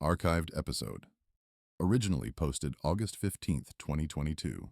Archived episode. Originally posted August 15th, 2022.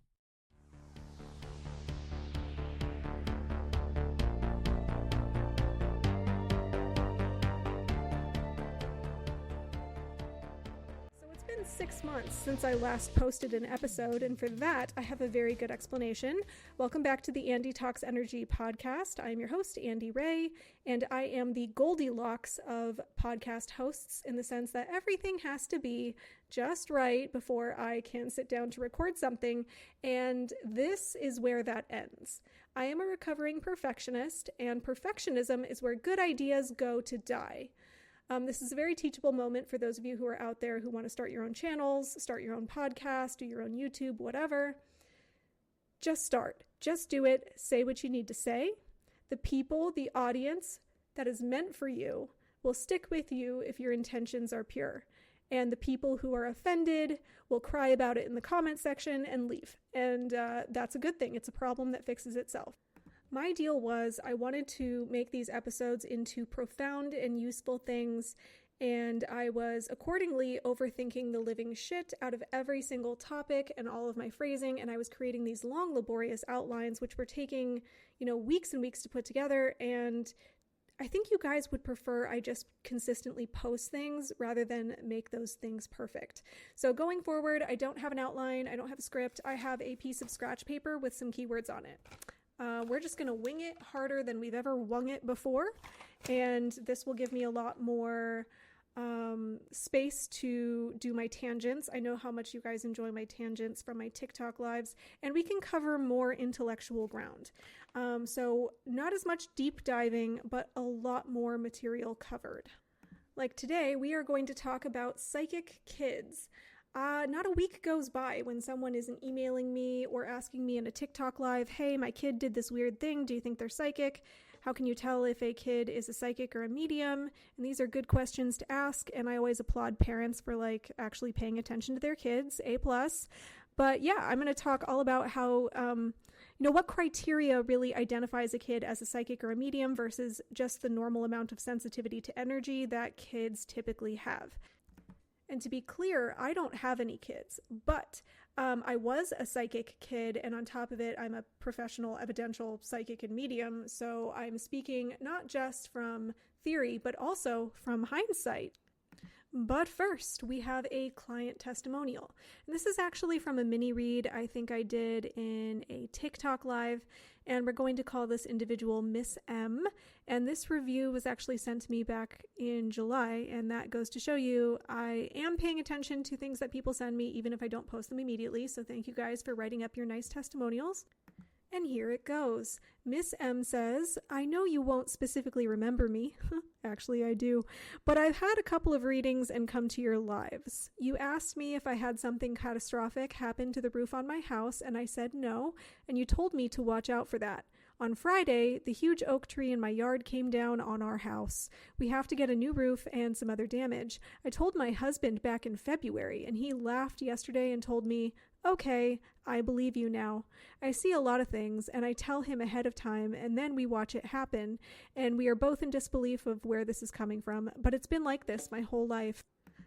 So it's been 6 months since I last posted an episode, and for that, I have a very good explanation. Welcome back to the Andy Talks Energy podcast. I am your host, Andy Ray, and I am the Goldilocks of podcast hosts in the sense that everything has to be just right before I can sit down to record something, and this is where that ends. I am a recovering perfectionist, and perfectionism is where good ideas go to die. This is a very teachable moment for those of you who are out there who want to start your own channels, start your own podcast, do your own YouTube, whatever. Just start. Just do it. Say what you need to say. The people, the audience that is meant for you will stick with you if your intentions are pure. And the people who are offended will cry about it in the comment section and leave. And that's a good thing. It's a problem that fixes itself. My deal was I wanted to make these episodes into profound and useful things, and I was accordingly overthinking the living shit out of every single topic and all of my phrasing, and I was creating these long, laborious outlines, which were taking, weeks and weeks to put together, and I think you guys would prefer I just consistently post things rather than make those things perfect. So going forward, I don't have an outline, I don't have a script, I have a piece of scratch paper with some keywords on it. We're just going to wing it harder than we've ever wung it before, and this will give me a lot more space to do my tangents. I know how much you guys enjoy my tangents from my TikTok lives, and we can cover more intellectual ground. So not as much deep diving, but a lot more material covered. Like today, we are going to talk about psychic kids. Not a week goes by when someone isn't emailing me or asking me in a TikTok live, hey, my kid did this weird thing. Do you think they're psychic? How can you tell if a kid is a psychic or a medium? And these are good questions to ask. And I always applaud parents for actually paying attention to their kids, A+. But yeah, I'm going to talk all about how, what criteria really identifies a kid as a psychic or a medium versus just the normal amount of sensitivity to energy that kids typically have. And to be clear, I don't have any kids, but I was a psychic kid, and on top of it, I'm a professional evidential psychic and medium, so I'm speaking not just from theory, but also from hindsight. But first, we have a client testimonial. And this is actually from a mini read I think I did in a TikTok live, and we're going to call this individual Miss M. And this review was actually sent to me back in July, and that goes to show you I am paying attention to things that people send me, even if I don't post them immediately. So thank you guys for writing up your nice testimonials. And here it goes. Miss M says, I know you won't specifically remember me. Actually, I do. But I've had a couple of readings and come to your lives. You asked me if I had something catastrophic happen to the roof on my house, and I said no, and you told me to watch out for that. On Friday, the huge oak tree in my yard came down on our house. We have to get a new roof and some other damage. I told my husband back in February, and he laughed yesterday and told me, okay, I believe you now. I see a lot of things, and I tell him ahead of time, and then we watch it happen, and we are both in disbelief of where this is coming from, but it's been like this my whole life.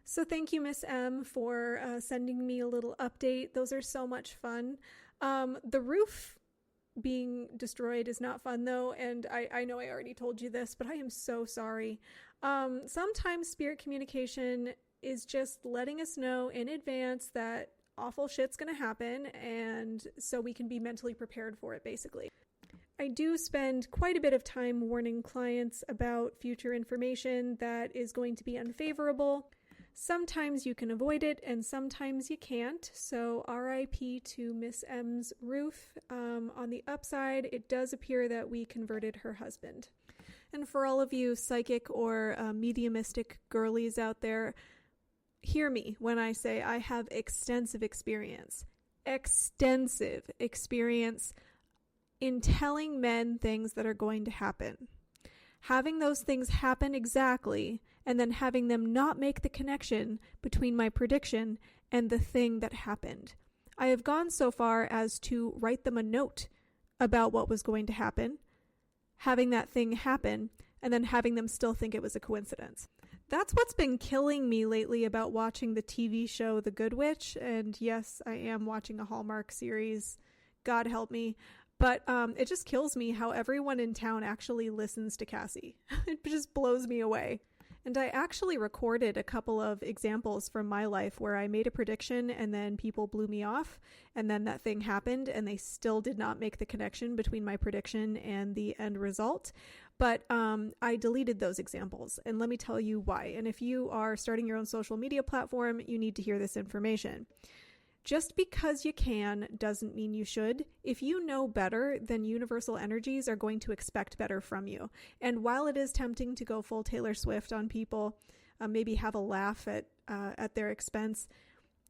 So thank you, Miss M, for sending me a little update. Those are so much fun. The roof being destroyed is not fun though, and I know I already told you this, but I am so sorry. Sometimes spirit communication is just letting us know in advance that awful shit's gonna happen, and so we can be mentally prepared for it, basically. I do spend quite a bit of time warning clients about future information that is going to be unfavorable. Sometimes you can avoid it, and sometimes you can't. So RIP to Miss M's roof. On the upside, it does appear that we converted her husband. And for all of you psychic or mediumistic girlies out there, hear me when I say I have extensive experience in telling men things that are going to happen. Having those things happen exactly, and then having them not make the connection between my prediction and the thing that happened. I have gone so far as to write them a note about what was going to happen, having that thing happen, and then having them still think it was a coincidence. That's what's been killing me lately about watching the TV show The Good Witch. And yes, I am watching a Hallmark series. God help me. But it just kills me how everyone in town actually listens to Cassie. It just blows me away. And I actually recorded a couple of examples from my life where I made a prediction and then people blew me off. And then that thing happened and they still did not make the connection between my prediction and the end result. But I deleted those examples. And let me tell you why. And if you are starting your own social media platform, you need to hear this information. Just because you can doesn't mean you should. If you know better, then universal energies are going to expect better from you. And while it is tempting to go full Taylor Swift on people, maybe have a laugh at their expense,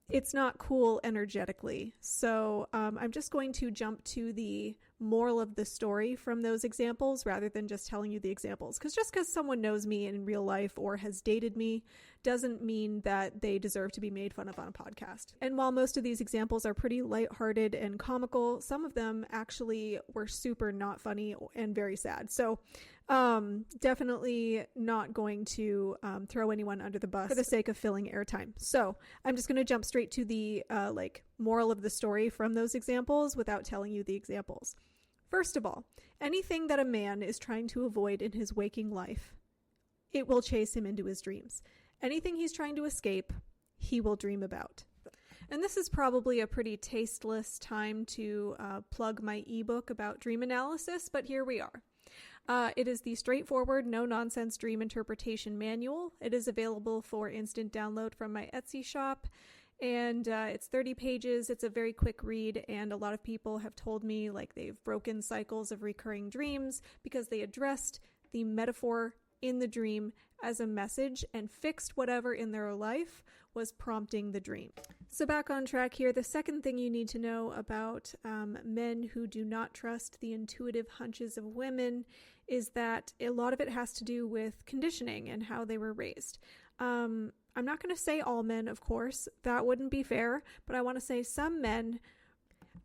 it's not cool energetically. So I'm just going to jump to the moral of the story from those examples rather than just telling you the examples. Because just because someone knows me in real life or has dated me doesn't mean that they deserve to be made fun of on a podcast. And while most of these examples are pretty lighthearted and comical, some of them actually were super not funny and very sad. So definitely not going to throw anyone under the bus for the sake of filling airtime. So I'm just going to jump straight to the moral of the story from those examples without telling you the examples. First of all, anything that a man is trying to avoid in his waking life, it will chase him into his dreams. Anything he's trying to escape, he will dream about. And this is probably a pretty tasteless time to plug my ebook about dream analysis, but here we are. It is the straightforward, no-nonsense dream interpretation manual. It is available for instant download from my Etsy shop, and it's 30 pages. It's a very quick read, and a lot of people have told me like they've broken cycles of recurring dreams because they addressed the metaphor in the dream as a message and fixed whatever in their life was prompting the dream. So back on track here, the second thing you need to know about men who do not trust the intuitive hunches of women is that a lot of it has to do with conditioning and how they were raised. I'm not going to say all men, of course, that wouldn't be fair, but I want to say some men,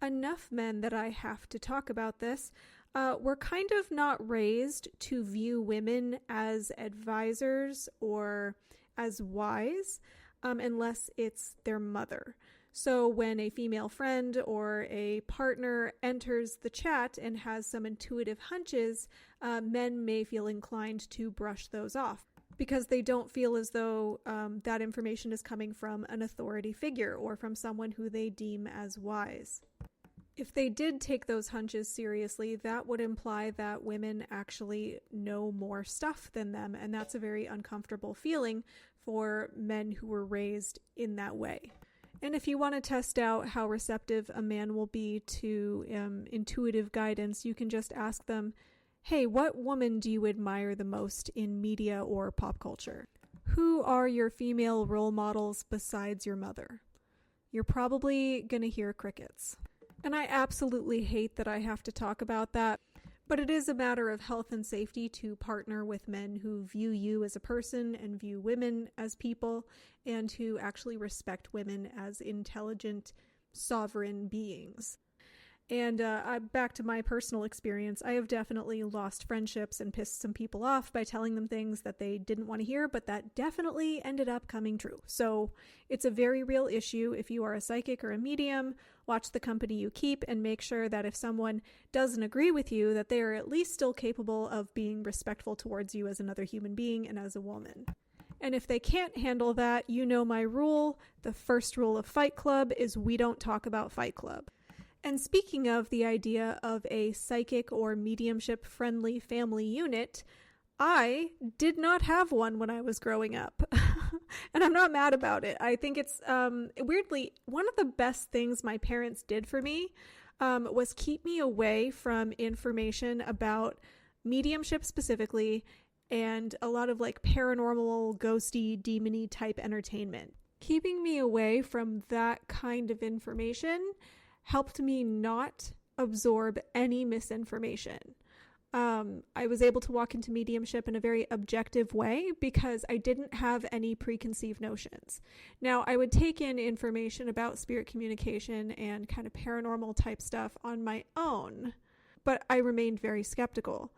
enough men that I have to talk about this, were kind of not raised to view women as advisors or as wise, unless it's their mother. So when a female friend or a partner enters the chat and has some intuitive hunches, men may feel inclined to brush those off because they don't feel as though that information is coming from an authority figure or from someone who they deem as wise. If they did take those hunches seriously, that would imply that women actually know more stuff than them, and that's a very uncomfortable feeling for men who were raised in that way. And if you want to test out how receptive a man will be to intuitive guidance, you can just ask them, hey, what woman do you admire the most in media or pop culture? Who are your female role models besides your mother? You're probably going to hear crickets. And I absolutely hate that I have to talk about that, but it is a matter of health and safety to partner with men who view you as a person and view women as people and who actually respect women as intelligent, sovereign beings. And back to my personal experience, I have definitely lost friendships and pissed some people off by telling them things that they didn't want to hear, but that definitely ended up coming true. So it's a very real issue. If you are a psychic or a medium, watch the company you keep and make sure that if someone doesn't agree with you, that they are at least still capable of being respectful towards you as another human being and as a woman. And if they can't handle that, you know my rule. The first rule of Fight Club is we don't talk about Fight Club. And speaking of the idea of a psychic or mediumship-friendly family unit, I did not have one when I was growing up. And I'm not mad about it. I think it's, weirdly, one of the best things my parents did for me was keep me away from information about mediumship specifically and a lot of like paranormal, ghosty, demony type entertainment. Keeping me away from that kind of information helped me not absorb any misinformation. I was able to walk into mediumship in a very objective way because I didn't have any preconceived notions. Now, I would take in information about spirit communication and kind of paranormal type stuff on my own, but I remained very skeptical.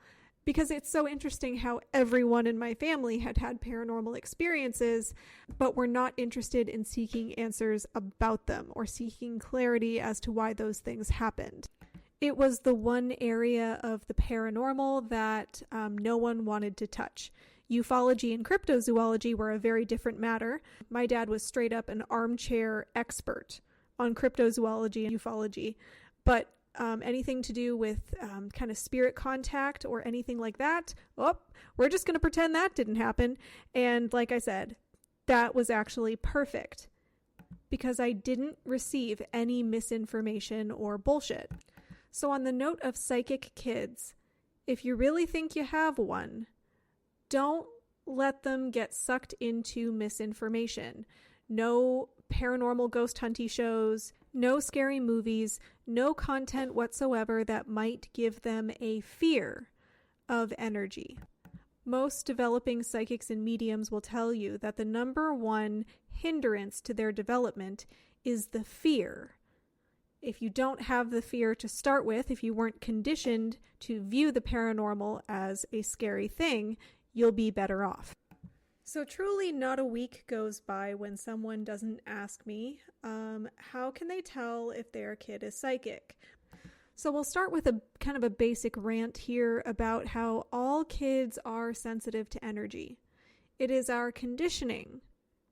because it's so interesting how everyone in my family had paranormal experiences, but were not interested in seeking answers about them or seeking clarity as to why those things happened. It was the one area of the paranormal that no one wanted to touch. Ufology and cryptozoology were a very different matter. My dad was straight up an armchair expert on cryptozoology and ufology, but anything to do with kind of spirit contact or anything like that, we're just going to pretend that didn't happen. And like I said, that was actually perfect because I didn't receive any misinformation or bullshit. So on the note of psychic kids, if you really think you have one, don't let them get sucked into misinformation. No paranormal ghost hunty shows, no scary movies, no content whatsoever that might give them a fear of energy. Most developing psychics and mediums will tell you that the number one hindrance to their development is the fear. If you don't have the fear to start with, if you weren't conditioned to view the paranormal as a scary thing, you'll be better off. So truly not a week goes by when someone doesn't ask me, how can they tell if their kid is psychic? So we'll start with a kind of a basic rant here about how all kids are sensitive to energy. It is our conditioning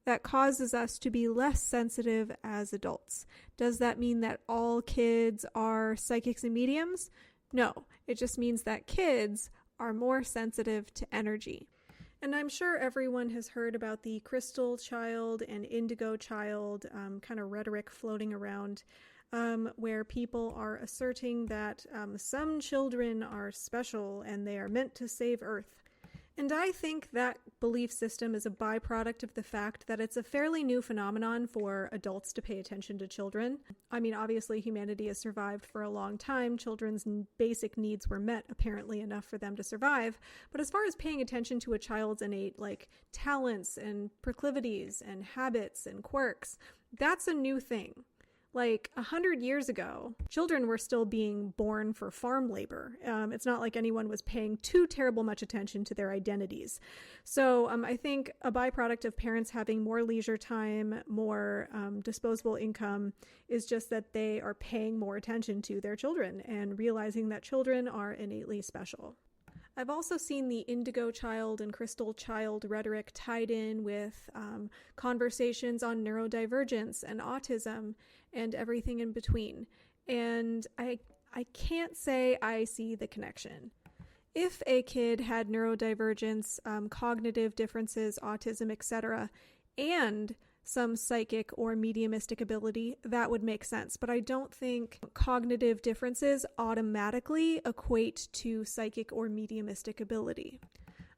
that causes us to be less sensitive as adults. Does that mean that all kids are psychics and mediums? No, it just means that kids are more sensitive to energy. And I'm sure everyone has heard about the Crystal Child and Indigo Child kind of rhetoric floating around, where people are asserting that some children are special and they are meant to save Earth. And I think that belief system is a byproduct of the fact that it's a fairly new phenomenon for adults to pay attention to children. I mean, obviously humanity has survived for a long time. Children's basic needs were met, apparently enough for them to survive. But as far as paying attention to a child's innate talents and proclivities and habits and quirks, that's a new thing. 100 years ago, children were still being born for farm labor. It's not like anyone was paying too terrible much attention to their identities. So I think a byproduct of parents having more leisure time, more disposable income, is just that they are paying more attention to their children and realizing that children are innately special. I've also seen the Indigo Child and Crystal Child rhetoric tied in with conversations on neurodivergence and autism and everything in between. And I can't say I see the connection. If a kid had neurodivergence, cognitive differences, autism, etc., and some psychic or mediumistic ability, that would make sense. But I don't think cognitive differences automatically equate to psychic or mediumistic ability.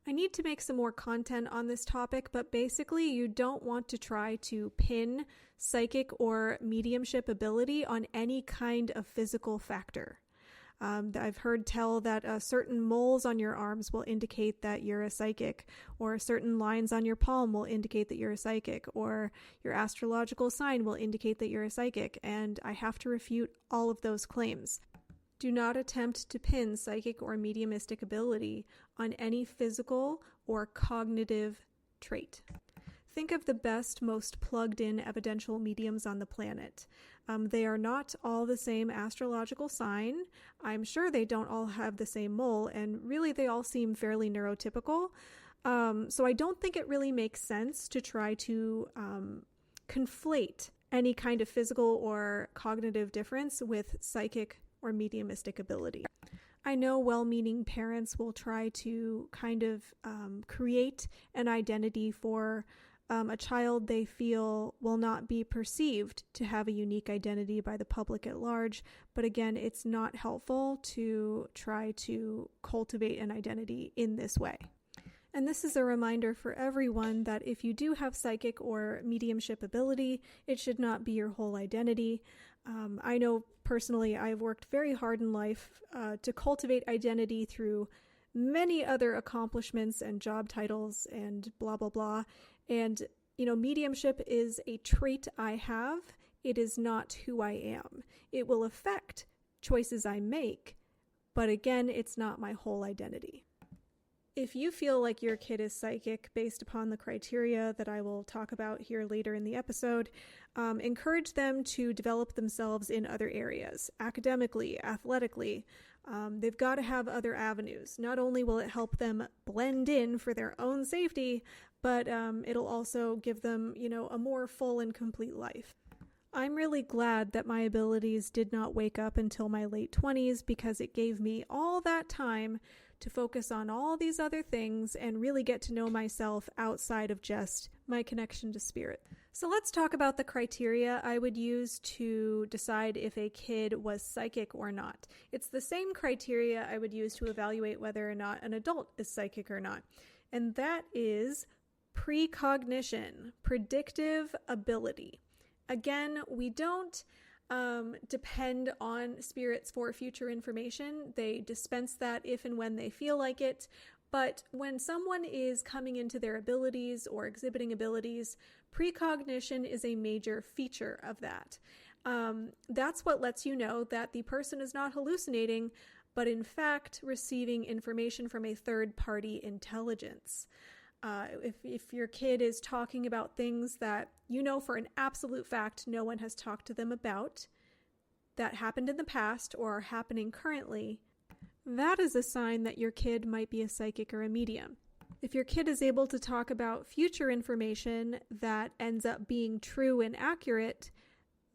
I need to make some more content on this topic, but basically you don't want to try to pin psychic or mediumship ability on any kind of physical factor. I've heard tell that certain moles on your arms will indicate that you're a psychic, or certain lines on your palm will indicate that you're a psychic, or your astrological sign will indicate that you're a psychic, and I have to refute all of those claims. Do not attempt to pin psychic or mediumistic ability on any physical or cognitive trait. Think of the best, most plugged-in evidential mediums on the planet. They are not all the same astrological sign. I'm sure they don't all have the same mole, and really they all seem fairly neurotypical. So I don't think it really makes sense to try to conflate any kind of physical or cognitive difference with psychic or mediumistic ability. I know well-meaning parents will try to kind of create an identity for a child they feel will not be perceived to have a unique identity by the public at large. But again, it's not helpful to try to cultivate an identity in this way. And this is a reminder for everyone that if you do have psychic or mediumship ability, it should not be your whole identity. I know personally I've worked very hard in life to cultivate identity through many other accomplishments and job titles and blah, blah, blah. And, mediumship is a trait I have. It is not who I am. It will affect choices I make, but again, it's not my whole identity. If you feel like your kid is psychic based upon the criteria that I will talk about here later in the episode, encourage them to develop themselves in other areas, academically, athletically. They've got to have other avenues. Not only will it help them blend in for their own safety, but it'll also give them, a more full and complete life. I'm really glad that my abilities did not wake up until my late 20s because it gave me all that time to focus on all these other things and really get to know myself outside of just my connection to spirit. So let's talk about the criteria I would use to decide if a kid was psychic or not. It's the same criteria I would use to evaluate whether or not an adult is psychic or not. And that is precognition, predictive ability. Again, we don't depend on spirits for future information. They dispense that if and when they feel like it. But when someone is coming into their abilities or exhibiting abilities, precognition is a major feature of that. That's what lets you know that the person is not hallucinating, but in fact receiving information from a third-party intelligence. If your kid is talking about things that you know for an absolute fact no one has talked to them about, that happened in the past or are happening currently, that is a sign that your kid might be a psychic or a medium. If your kid is able to talk about future information that ends up being true and accurate,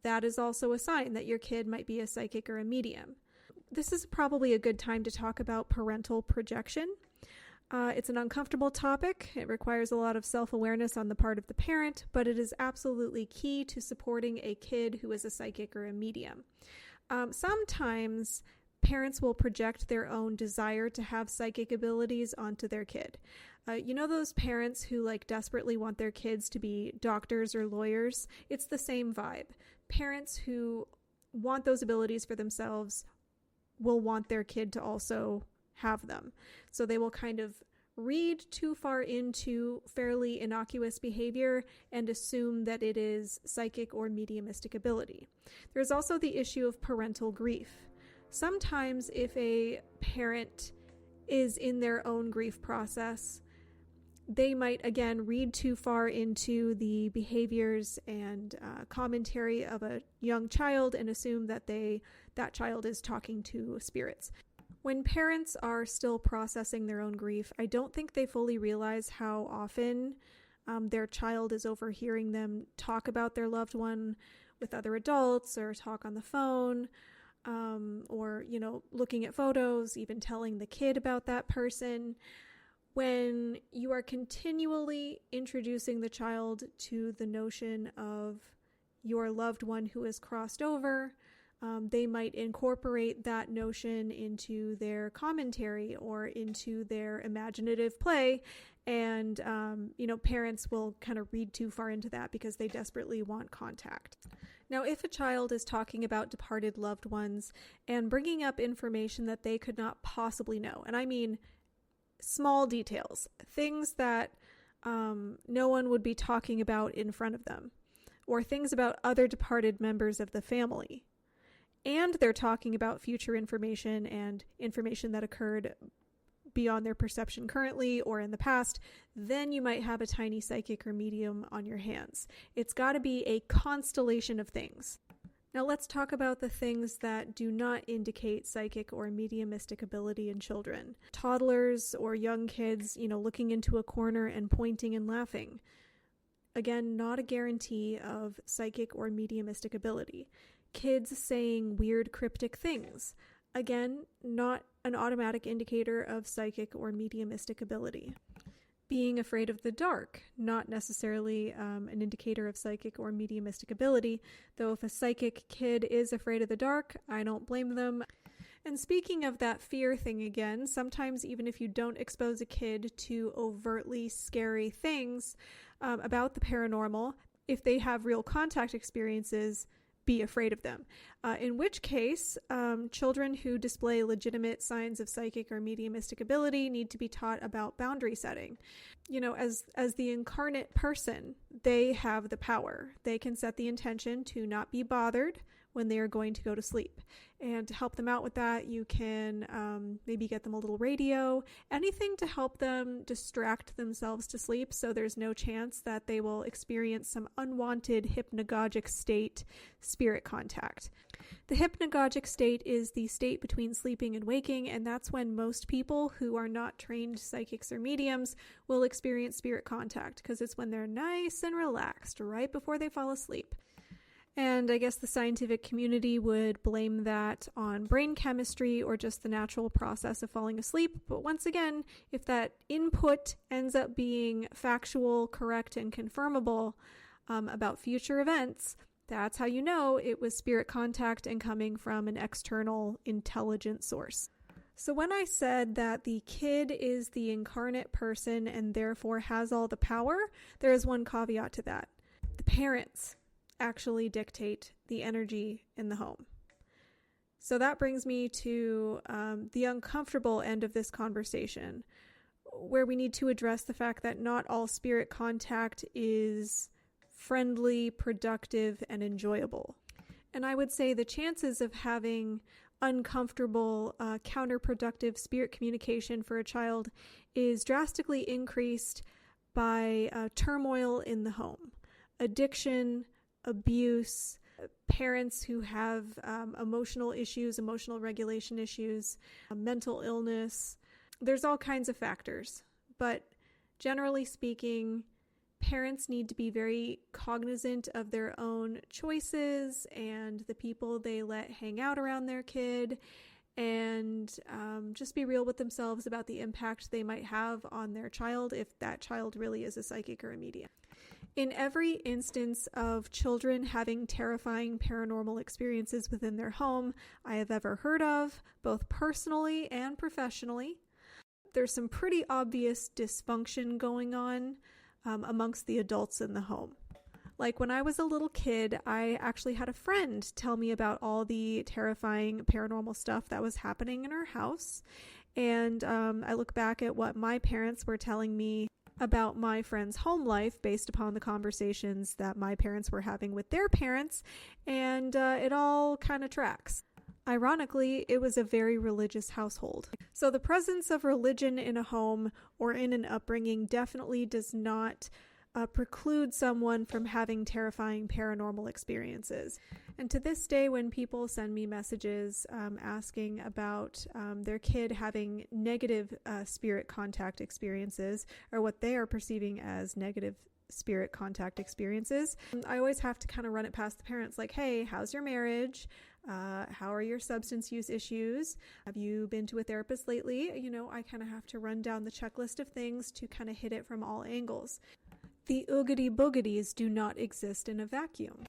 that is also a sign that your kid might be a psychic or a medium. This is probably a good time to talk about parental projection. It's an uncomfortable topic. It requires a lot of self-awareness on the part of the parent, but it is absolutely key to supporting a kid who is a psychic or a medium. Sometimes parents will project their own desire to have psychic abilities onto their kid. Those parents who desperately want their kids to be doctors or lawyers? It's the same vibe. Parents who want those abilities for themselves will want their kid to also have them. So they will kind of read too far into fairly innocuous behavior and assume that it is psychic or mediumistic ability. There's also the issue of parental grief. Sometimes if a parent is in their own grief process, they might, again, read too far into the behaviors and commentary of a young child and assume that that child is talking to spirits. When parents are still processing their own grief, I don't think they fully realize how often their child is overhearing them talk about their loved one with other adults or talk on the phone, or looking at photos, even telling the kid about that person. When you are continually introducing the child to the notion of your loved one who has crossed over, they might incorporate that notion into their commentary or into their imaginative play. And, parents will kind of read too far into that because they desperately want contact. Now, if a child is talking about departed loved ones and bringing up information that they could not possibly know, and I mean small details, things that no one would be talking about in front of them, or things about other departed members of the family, and they're talking about future information and information that occurred beyond their perception currently or in the past, then you might have a tiny psychic or medium on your hands. It's got to be a constellation of things. Now let's talk about the things that do not indicate psychic or mediumistic ability in children. Toddlers or young kids, looking into a corner and pointing and laughing. Again, not a guarantee of psychic or mediumistic ability. Kids saying weird cryptic things. Again, not an automatic indicator of psychic or mediumistic ability. Being afraid of the dark, not necessarily an indicator of psychic or mediumistic ability, though if a psychic kid is afraid of the dark, I don't blame them. And speaking of that fear thing again, sometimes even if you don't expose a kid to overtly scary things about the paranormal, if they have real contact experiences, be afraid of them. In which case, children who display legitimate signs of psychic or mediumistic ability need to be taught about boundary setting. As the incarnate person, they have the power. They can set the intention to not be bothered when they are going to go to sleep. And to help them out with that, you can maybe get them a little radio, anything to help them distract themselves to sleep so there's no chance that they will experience some unwanted hypnagogic state spirit contact. The hypnagogic state is the state between sleeping and waking, and that's when most people who are not trained psychics or mediums will experience spirit contact, because it's when they're nice and relaxed right before they fall asleep. And I guess the scientific community would blame that on brain chemistry or just the natural process of falling asleep. But once again, if that input ends up being factual, correct, and confirmable about future events, that's how you know it was spirit contact and coming from an external intelligent source. So when I said that the kid is the incarnate person and therefore has all the power, there is one caveat to that. The parents actually dictate the energy in the home. So that brings me to the uncomfortable end of this conversation, where we need to address the fact that not all spirit contact is friendly, productive, and enjoyable. And I would say the chances of having uncomfortable, counterproductive spirit communication for a child is drastically increased by turmoil in the home, addiction, abuse, parents who have emotional issues, emotional regulation issues, mental illness. There's all kinds of factors, but generally speaking, parents need to be very cognizant of their own choices and the people they let hang out around their kid, and just be real with themselves about the impact they might have on their child if that child really is a psychic or a medium. In every instance of children having terrifying paranormal experiences within their home I have ever heard of, both personally and professionally, there's some pretty obvious dysfunction going on amongst the adults in the home. Like when I was a little kid, I actually had a friend tell me about all the terrifying paranormal stuff that was happening in our house. And I look back at what my parents were telling me about my friend's home life based upon the conversations that my parents were having with their parents, and it all kind of tracks. Ironically, it was a very religious household. So the presence of religion in a home or in an upbringing definitely does not preclude someone from having terrifying paranormal experiences. And to this day, when people send me messages asking about their kid having negative spirit contact experiences, or what they are perceiving as negative spirit contact experiences, I always have to kind of run it past the parents, like, hey, how's your marriage? How are your substance use issues? Have you been to a therapist lately? You know, I kind of have to run down the checklist of things to kind of hit it from all angles. The oogity boogities do not exist in a vacuum.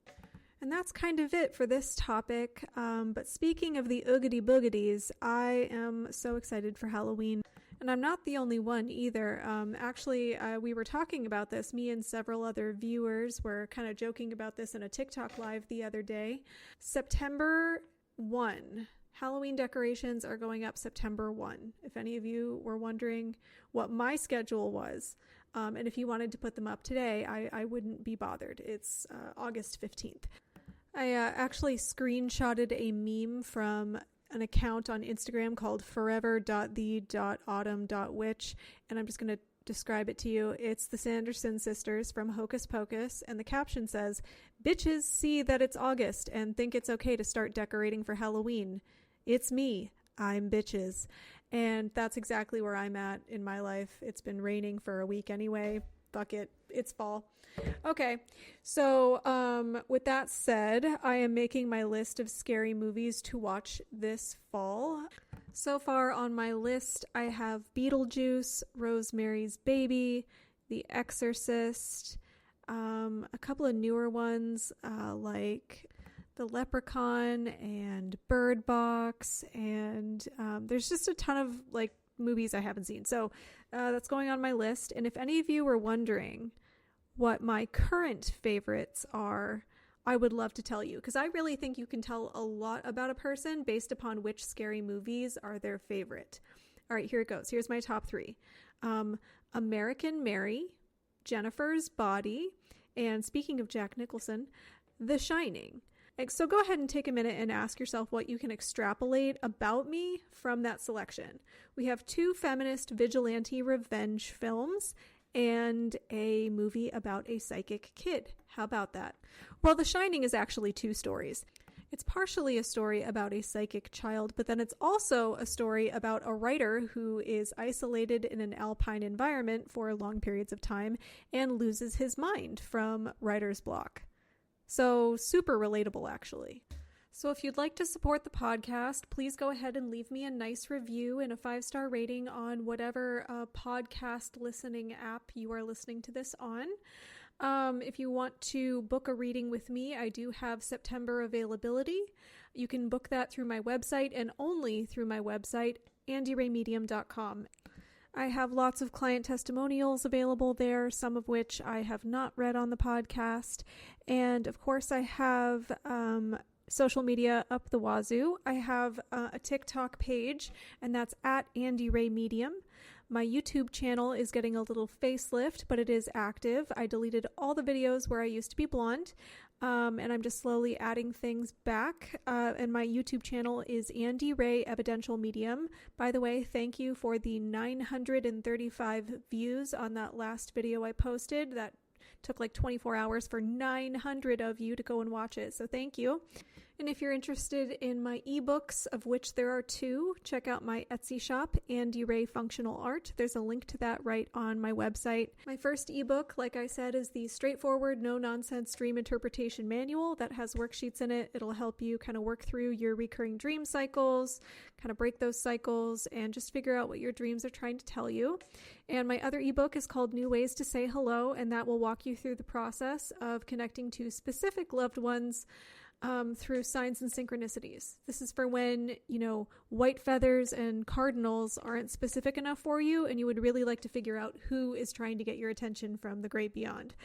And that's kind of it for this topic. But speaking of the oogity boogities, I am so excited for Halloween. And I'm not the only one either. Actually, we were talking about this. Me and several other viewers were kind of joking about this in a TikTok live the other day. September 1. Halloween decorations are going up September 1. If any of you were wondering what my schedule was, and if you wanted to put them up today, I wouldn't be bothered. It's August 15th. I actually screenshotted a meme from an account on Instagram called forever.the.autumn.witch, and I'm just going to describe it to you. It's the Sanderson sisters from Hocus Pocus, and the caption says, "Bitches see that it's August and think it's okay to start decorating for Halloween. It's me. I'm bitches." And that's exactly where I'm at in my life. It's been raining for a week anyway. Fuck it. It's fall. Okay. So with that said, I am making my list of scary movies to watch this fall. So far on my list, I have Beetlejuice, Rosemary's Baby, The Exorcist, a couple of newer ones like The Leprechaun and Bird Box, and there's just a ton of like movies I haven't seen. So that's going on my list. And if any of you were wondering what my current favorites are, I would love to tell you, because I really think you can tell a lot about a person based upon which scary movies are their favorite. All right, here it goes. Here's my top 3. American Mary, Jennifer's Body, and speaking of Jack Nicholson, The Shining. So go ahead and take a minute and ask yourself what you can extrapolate about me from that selection. We have 2 feminist vigilante revenge films and a movie about a psychic kid. How about that? Well, The Shining is actually 2 stories. It's partially a story about a psychic child, but then it's also a story about a writer who is isolated in an alpine environment for long periods of time and loses his mind from writer's block. So super relatable, actually. So if you'd like to support the podcast, please go ahead and leave me a nice review and a 5-star rating on whatever podcast listening app you are listening to this on. If you want to book a reading with me, I do have September availability. You can book that through my website and only through my website, andyraymedium.com. I have lots of client testimonials available there, some of which I have not read on the podcast. And of course, I have social media up the wazoo. I have a TikTok page, and that's at AndyRayMedium. My YouTube channel is getting a little facelift, but it is active. I deleted all the videos where I used to be blonde, and I'm just slowly adding things back. And my YouTube channel is Andy Ray Evidential Medium. By the way, thank you for the 935 views on that last video I posted. That took like 24 hours for 900 of you to go and watch it, so thank you. And if you're interested in my ebooks, of which there are 2, check out my Etsy shop, Andy Ray Functional Art. There's a link to that right on my website. My first ebook, like I said, is the straightforward, no-nonsense dream interpretation manual that has worksheets in it. It'll help you kind of work through your recurring dream cycles, kind of break those cycles, and just figure out what your dreams are trying to tell you. And my other ebook is called New Ways to Say Hello, and that will walk you through the process of connecting to specific loved ones through signs and synchronicities. This is for when, white feathers and cardinals aren't specific enough for you and you would really like to figure out who is trying to get your attention from the great beyond.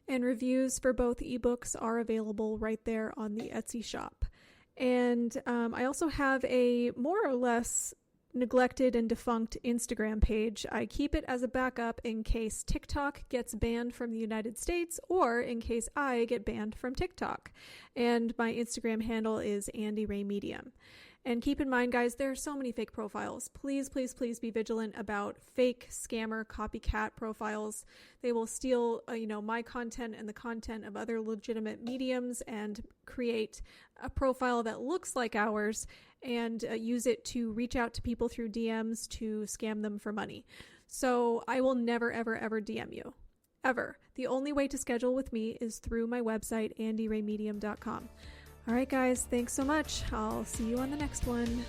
And reviews for both ebooks are available right there on the Etsy shop. And I also have a more or less neglected and defunct Instagram page. I keep it as a backup in case TikTok gets banned from the United States or in case I get banned from TikTok. And my Instagram handle is Andy Ray Medium. And keep in mind, guys, there are so many fake profiles. Please, please, please be vigilant about fake scammer copycat profiles. They will steal, my content and the content of other legitimate mediums and create a profile that looks like ours and use it to reach out to people through DMs to scam them for money. So I will never, ever, ever DM you. Ever. The only way to schedule with me is through my website, andyraymedium.com. All right, guys, thanks so much. I'll see you on the next one.